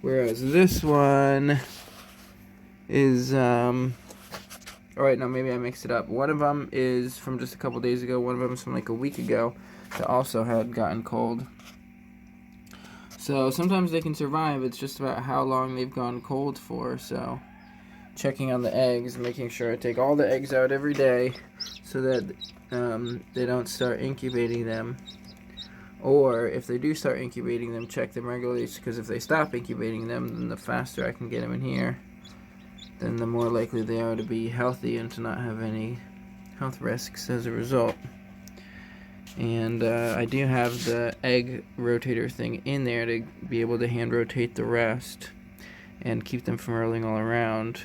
[SPEAKER 1] Whereas this one is, oh wait, no, maybe I mixed it up. One of them is from just a couple days ago, one of them is from like a week ago that also had gotten cold. So sometimes they can survive, it's just about how long they've gone cold for, so checking on the eggs, making sure I take all the eggs out every day so that they don't start incubating them. Or if they do start incubating them, check them regularly, because if they stop incubating them, then the faster I can get them in here, then the more likely they are to be healthy and to not have any health risks as a result. And I do have the egg rotator thing in there to be able to hand rotate the rest and keep them from rolling all around.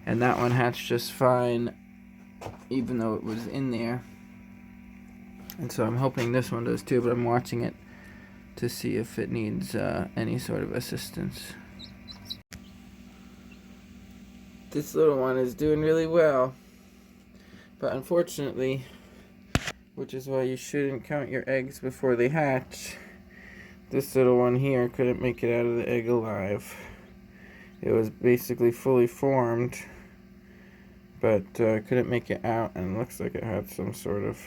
[SPEAKER 1] And that one hatched just fine, even though it was in there. And so I'm hoping this one does too, but I'm watching it to see if it needs any sort of assistance. This little one is doing really well, but unfortunately, which is why you shouldn't count your eggs before they hatch, this little one here couldn't make it out of the egg alive. It was basically fully formed, but couldn't make it out, and it looks like it had some sort of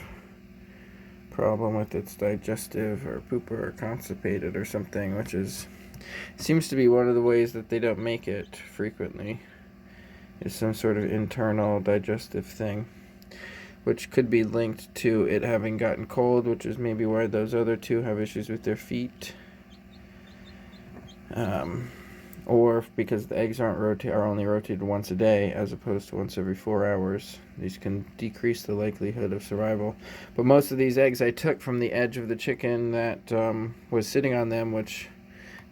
[SPEAKER 1] problem with its digestive or pooper or constipated or something, which seems to be one of the ways that they don't make it frequently, is some sort of internal digestive thing, which could be linked to it having gotten cold, which is maybe why those other two have issues with their feet. Or because the eggs are only rotated once a day as opposed to once every 4 hours. These can decrease the likelihood of survival. But most of these eggs I took from the edge of the chicken that was sitting on them, which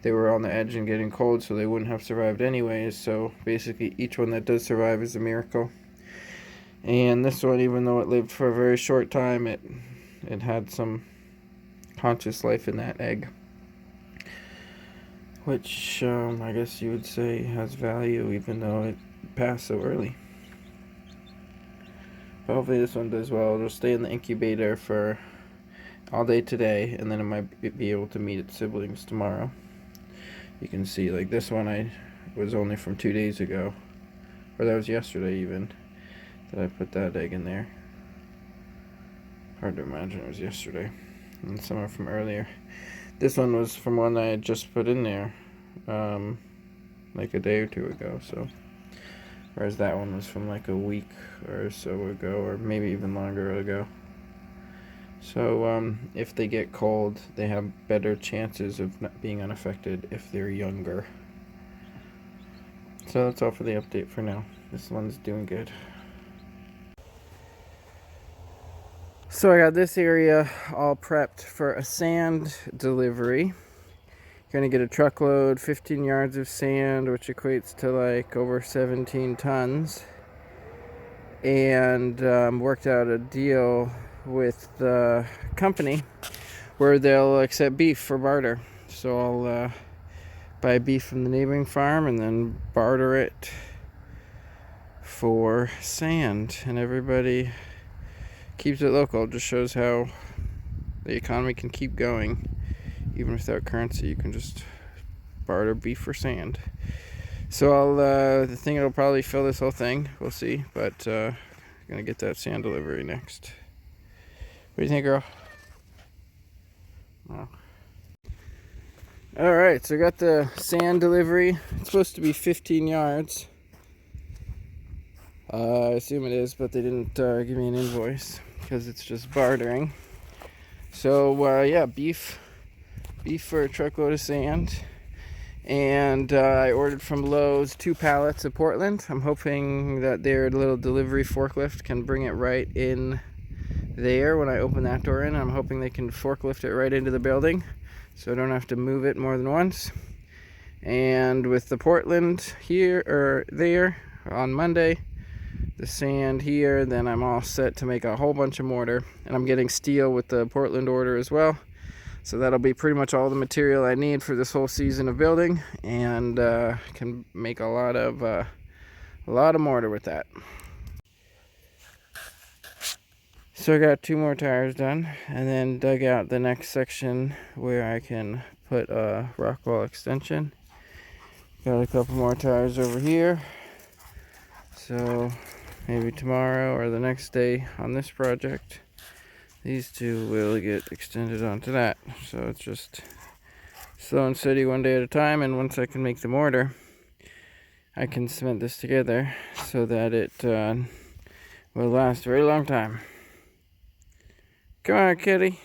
[SPEAKER 1] they were on the edge and getting cold, so they wouldn't have survived anyways. So basically each one that does survive is a miracle. And this one, even though it lived for a very short time, it had some conscious life in that egg, which I guess you would say has value, even though it passed so early. But hopefully this one does well. It'll stay in the incubator for all day today, and then it might be able to meet its siblings tomorrow. You can see, like this one was only from 2 days ago, or that was yesterday even, that I put that egg in there. Hard to imagine it was yesterday. And some are from earlier. This one was from one I had just put in there like a day or two ago, so whereas that one was from like a week or so ago, or maybe even longer ago. So if they get cold, they have better chances of not being unaffected if they're younger. So that's all for the update for now. This one's doing good. So I got this area all prepped for a sand delivery. Gonna get a truckload, 15 yards of sand, which equates to like over 17 tons. And worked out a deal with the company where they'll accept beef for barter. So I'll buy beef from the neighboring farm and then barter it for sand, and everybody keeps it local. It just shows how the economy can keep going even without currency. You can just barter beef for sand. So I'll it'll probably fill this whole thing, we'll see, but gonna get that sand delivery next. What do you think, girl? Oh. Alright, so I got the sand delivery. It's supposed to be 15 yards. I assume it is, but they didn't give me an invoice because it's just bartering. So yeah, beef for a truckload of sand. And I ordered from Lowe's 2 pallets of Portland. I'm hoping that their little delivery forklift can bring it right in there when I open that door in. I'm hoping they can forklift it right into the building so I don't have to move it more than once. And with the Portland here or there on Monday, the sand here, then I'm all set to make a whole bunch of mortar. And I'm getting steel with the Portland order as well. So that'll be pretty much all the material I need for this whole season of building, and can make a lot of mortar with that. So I got 2 more tires done, and then dug out the next section where I can put a rock wall extension. Got a couple more tires over here. So maybe tomorrow or the next day on this project, these 2 will get extended onto that. So it's just slow and steady, one day at a time, and once I can make the mortar, I can cement this together so that it will last a very long time. Come on, kitty.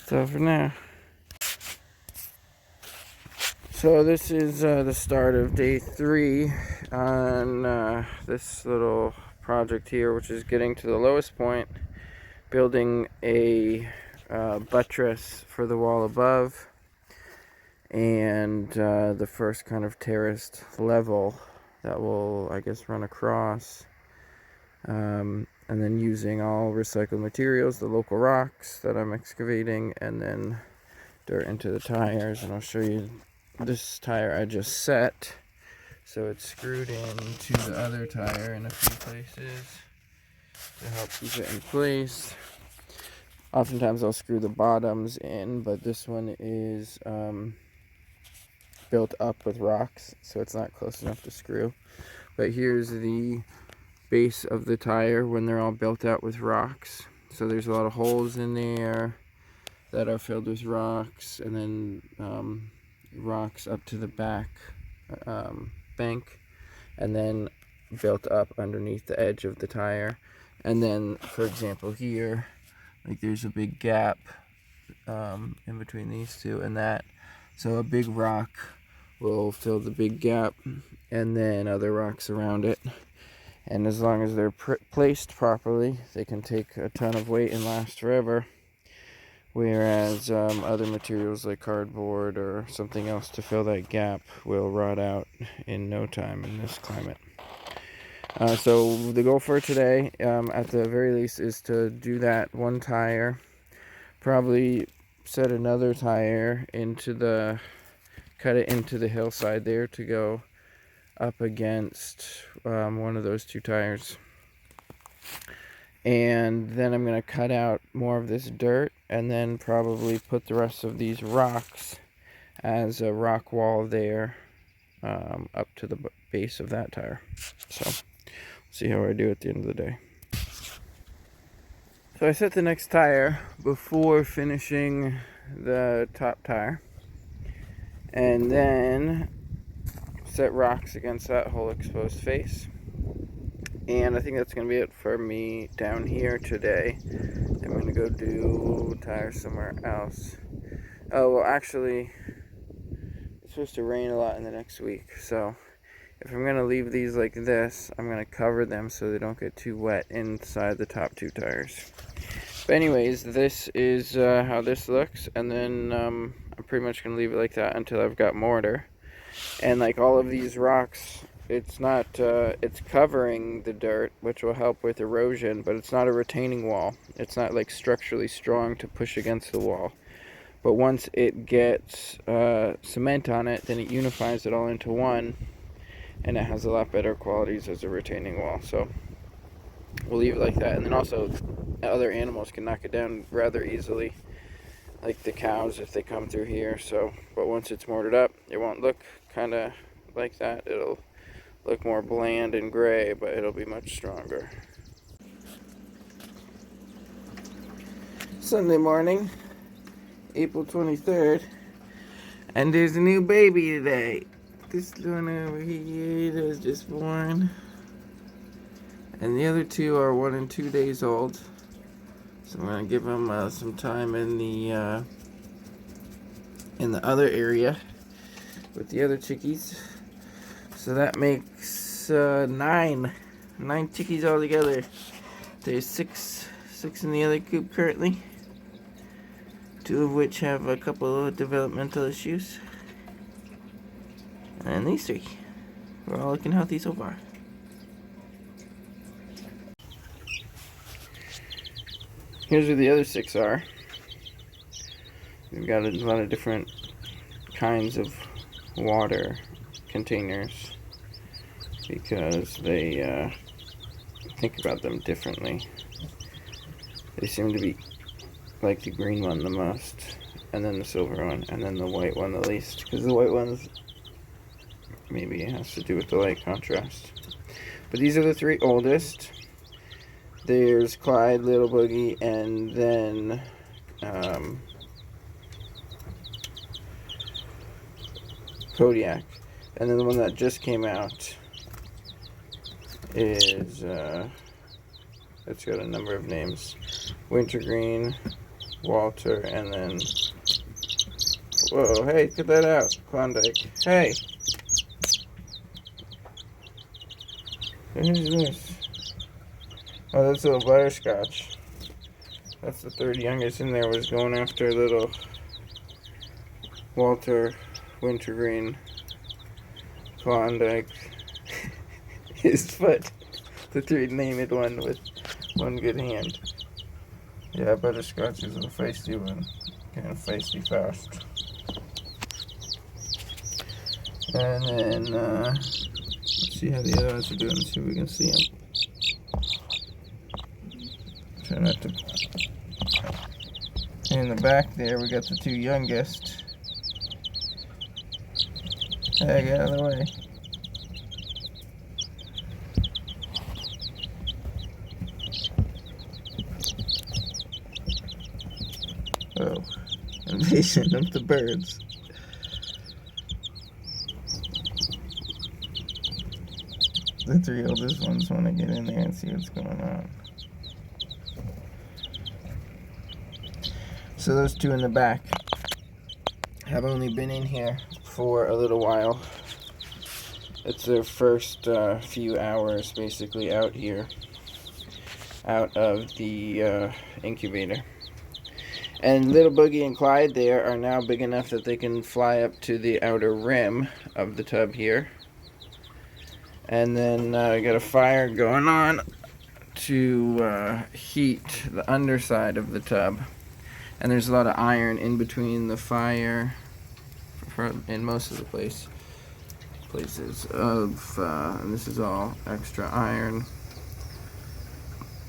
[SPEAKER 1] So for now. So this is the start of day 3 on this little project here, which is getting to the lowest point, building a buttress for the wall above, and the first kind of terraced level that will, I guess, run across, and then using all recycled materials, the local rocks that I'm excavating, and then dirt into the tires. And I'll show you this tire I just set, so it's screwed into the other tire in a few places to help keep it in place. Oftentimes I'll screw the bottoms in, but this one is built up with rocks, so it's not close enough to screw. But here's the base of the tire when they're all built out with rocks. So there's a lot of holes in there that are filled with rocks, and then rocks up to the back bank, and then built up underneath the edge of the tire. And then, for example, here, like, there's a big gap in between these 2 and that, so a big rock will fill the big gap, and then other rocks around it. And as long as they're placed properly, they can take a ton of weight and last forever. Whereas other materials like cardboard or something else to fill that gap will rot out in no time in this climate. So the goal for today, at the very least, is to do that 1 tire. Probably set another tire cut it into the hillside there to go up against one of those 2 tires. And then I'm going to cut out more of this dirt, and then probably put the rest of these rocks as a rock wall there, up to the base of that tire. So see how I do at the end of the day. So I set the next tire before finishing the top tire, and then set rocks against that whole exposed face. And I think that's going to be it for me down here today. I'm going to go do tires somewhere else. Oh, well, actually, it's supposed to rain a lot in the next week. So if I'm going to leave these like this, I'm going to cover them so they don't get too wet inside the top 2 tires. But anyways, this is how this looks. And then I'm pretty much going to leave it like that until I've got mortar. And like all of these rocks, it's not, it's covering the dirt, which will help with erosion, but it's not a retaining wall. It's not like structurally strong to push against the wall. But once it gets cement on it, then it unifies it all into one, and it has a lot better qualities as a retaining wall. So we'll leave it like that. And then also, other animals can knock it down rather easily, like the cows if they come through here. So, but once it's mortared up, it won't look kind of like that. It'll look more bland and gray, but it'll be much stronger. Sunday morning, April 23rd. And there's a new baby today. This one over here was just born. And the other two are 1 and 2 days old. So I'm gonna give them some time in the other area with the other chickies. So that makes 9 chickies all together. There's six in the other coop currently. 2 of which have a couple of developmental issues. And these 3. We're all looking healthy so far. Here's where the other 6 are. We've got a lot of different kinds of water containers because they think about them differently. They seem to be like the green one the most, and then the silver one, and then the white one the least, because the white one's maybe it has to do with the light contrast. But these are the 3 oldest. There's Clyde, Little Boogie, and then Kodiak. And then the one that just came out is it's got a number of names. Wintergreen, Walter, and then whoa, hey, get that out, Klondike. Hey! Who's this? Oh, that's little Butterscotch. That's the 3rd youngest in there, was going after little Walter, Wintergreen, Klondike. His foot. The 3 named one with one good hand. Yeah, Butterscotch is a feisty one. Kind of feisty fast. And then, let's see how the other ones are doing, see if we can see them. Try not to. In the back there, we got the 2 youngest. Hey, get out of the way. Oh, invasion of the birds. The 3 oldest ones want to get in there and see what's going on. So those 2 in the back have only been in here for a little while. It's their first few hours basically out here, out of the incubator. And Little Boogie and Clyde there are now big enough that they can fly up to the outer rim of the tub here. And then we got a fire going on to heat the underside of the tub. And there's a lot of iron in between the fire in most of the places of, and this is all extra iron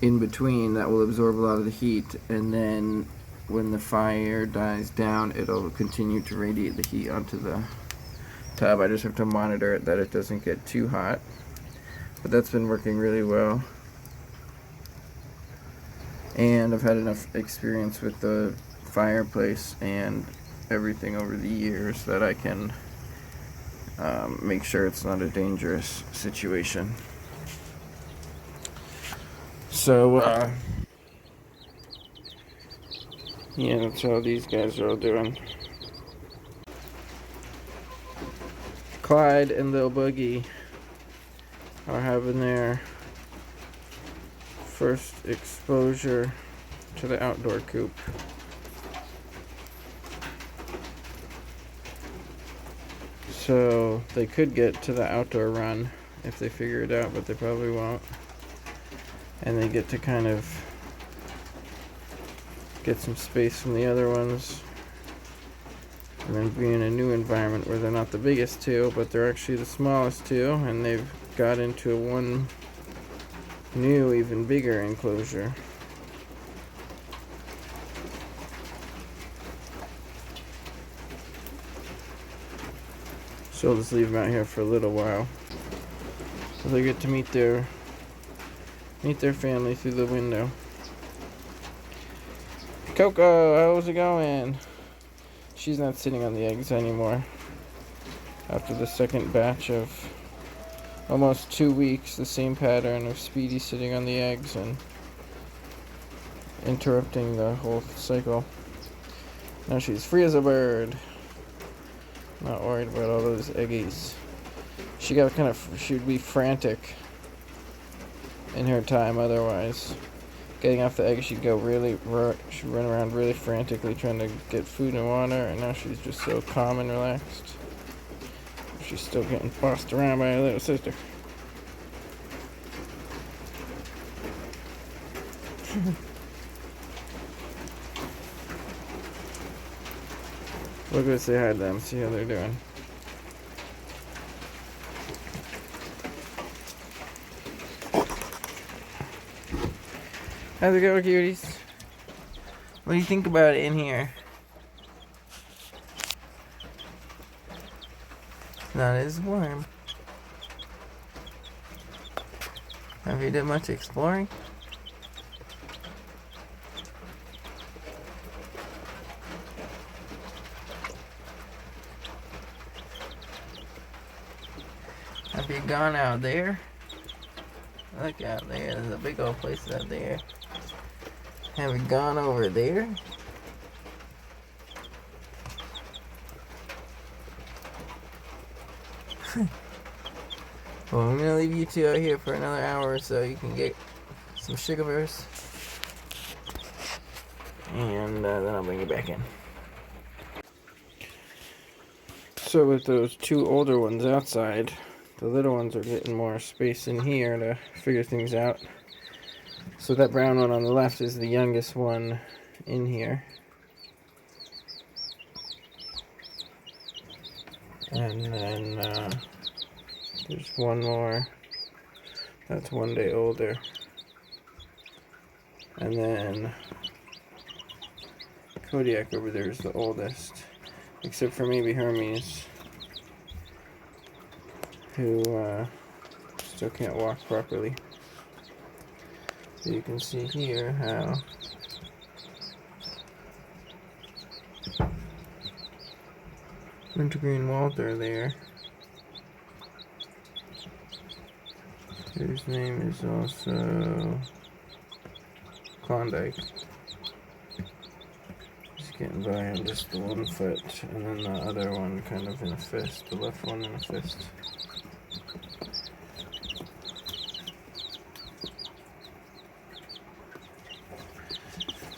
[SPEAKER 1] in between that will absorb a lot of the heat, and then when the fire dies down, it'll continue to radiate the heat onto the tub. I just have to monitor it that it doesn't get too hot, but that's been working really well. And I've had enough experience with the fireplace and everything over the years that I can make sure it's not a dangerous situation. So, yeah, that's how these guys are all doing. Clyde and Lil Boogie are having their first exposure to the outdoor coop. So they could get to the outdoor run if they figure it out, but they probably won't. And they get to kind of get some space from the other ones, and then be in a new environment where they're not the biggest 2, but they're actually the smallest 2, and they've got into one new, even bigger enclosure. So I'll just leave them out here for a little while, so they get to meet their family through the window. Coco, how's it going? she's not sitting on the eggs anymore. After the second batch of almost 2 weeks, the same pattern of Speedy sitting on the eggs and interrupting the whole cycle. Now she's free as a bird. Not worried about all those eggies. She'd be frantic in her time otherwise. Getting off the egg, she'd run around really frantically trying to get food and water, and now she's just so calm and relaxed. She's still getting bossed around by her little sister. We'll go say hi to them, see how they're doing. How's it going, cuties? What do you think about it in here? Not as warm. Have you done much exploring? Have you gone out there? Look out there, there's a big old place out there. Have you gone over there? Well, I'm gonna leave you two out here for another hour or so. You can get some sugar bears. And then I'll bring you back in. So with those two older ones outside, the little ones are getting more space in here to figure things out. So that brown one on the left is the youngest one in here. And then there's one more. That's 1 day older. And then Kodiak over there is the oldest. Except for maybe Hermes, who still can't walk properly. So you can see here how Wintergreen Walter there. His name is also Klondike. He's getting by on just the 1 foot, and then the other one kind of in a fist, the left one in a fist.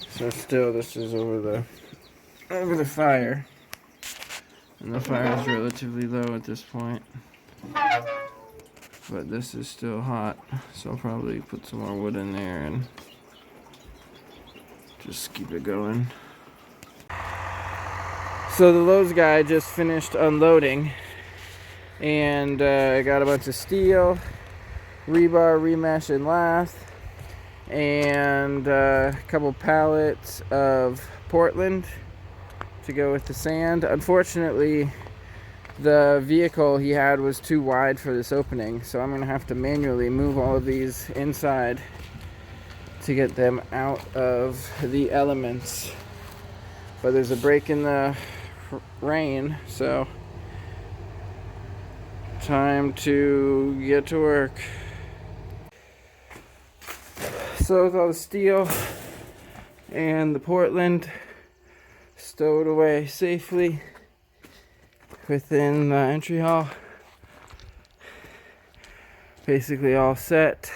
[SPEAKER 1] So still, this is over the fire, and the fire is relatively low at this point. But this is still hot, so I'll probably put some more wood in there and just keep it going. So the Lowe's guy just finished unloading, and I got a bunch of steel, rebar, remesh, and lath, and a couple pallets of Portland to go with the sand. Unfortunately, the vehicle he had was too wide for this opening, so I'm going to have to manually move all of these inside to get them out of the elements. But there's a break in the rain, so time to get to work. So with all the steel and the Portland stowed away safely within the entry hall, basically all set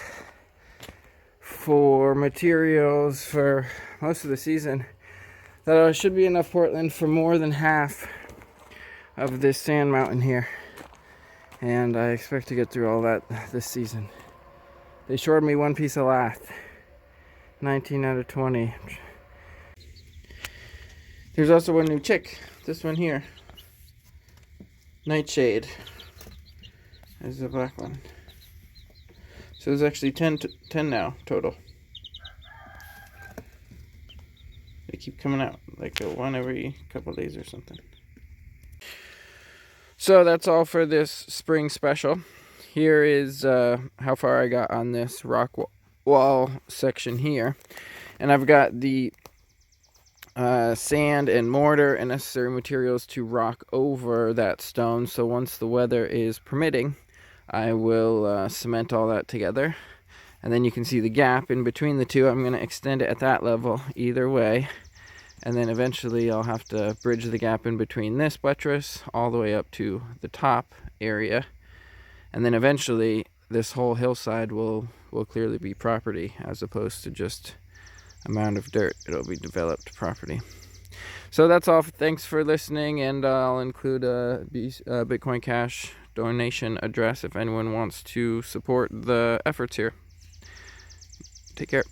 [SPEAKER 1] for materials for most of the season. That should be enough Portland for more than half of this sand mountain here, and I expect to get through all that this season. They shorted me 1 piece of lath, 19 out of 20. There's also one new chick, this one here, Nightshade. There's the black one. So there's actually 10 now total. They keep coming out, like one every couple of days or something. So that's all for this spring special. Here is how far I got on this rock wall section here. And I've got the sand and mortar and necessary materials to rock over that stone. So once the weather is permitting, I will cement all that together. And then you can see the gap in between the two. I'm going to extend it at that level either way. And then eventually I'll have to bridge the gap in between this buttress all the way up to the top area. And then eventually this whole hillside will clearly be property as opposed to just a mound of dirt. It'll be developed property. So that's all. Thanks for listening, and I'll include a Bitcoin Cash donation address if anyone wants to support the efforts here. Take care.